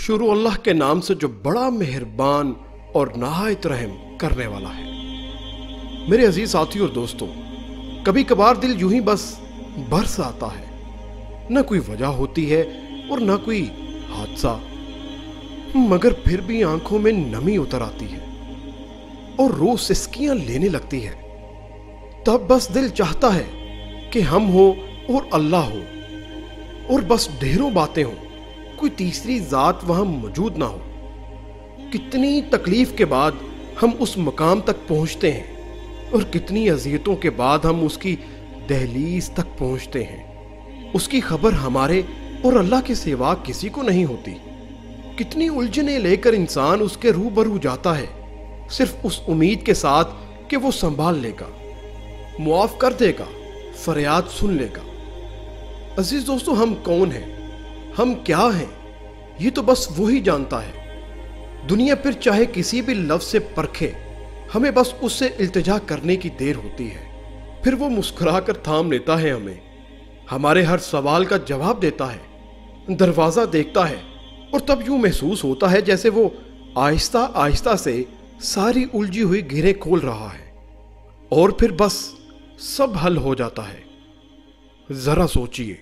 شروع اللہ کے نام سے جو بڑا مہربان اور نہایت رحم کرنے والا ہے۔ میرے عزیز ساتھی اور دوستوں، کبھی کبھار دل یوں ہی بس برس آتا ہے، نہ کوئی وجہ ہوتی ہے اور نہ کوئی حادثہ، مگر پھر بھی آنکھوں میں نمی اتر آتی ہے اور روح سسکیاں لینے لگتی ہے۔ تب بس دل چاہتا ہے کہ ہم ہو اور اللہ ہو، اور بس ڈھیروں باتیں ہوں، کوئی تیسری ذات وہاں موجود نہ ہو۔ کتنی تکلیف کے بعد ہم اس مقام تک پہنچتے ہیں، اور کتنی اذیتوں کے بعد ہم اس کی دہلیز تک پہنچتے ہیں۔ اس کی خبر ہمارے اور اللہ کے سوا کسی کو نہیں ہوتی۔ کتنی الجھنیں لے کر انسان اس کے روبرو جاتا ہے، صرف اس امید کے ساتھ کہ وہ سنبھال لے گا، معاف کر دے گا، فریاد سن لے گا۔ عزیز دوستو، ہم کون ہیں؟ ہم کیا ہیں؟ یہ تو بس وہی جانتا ہے۔ دنیا پھر چاہے کسی بھی لفظ سے پرکھے، ہمیں بس اس سے التجا کرنے کی دیر ہوتی ہے، پھر وہ مسکرا کر تھام لیتا ہے ہمیں، ہمارے ہر سوال کا جواب دیتا ہے، دروازہ دیکھتا ہے، اور تب یوں محسوس ہوتا ہے جیسے وہ آہستہ آہستہ سے ساری الجھی ہوئی گھیریں کھول رہا ہے، اور پھر بس سب حل ہو جاتا ہے۔ ذرا سوچئے،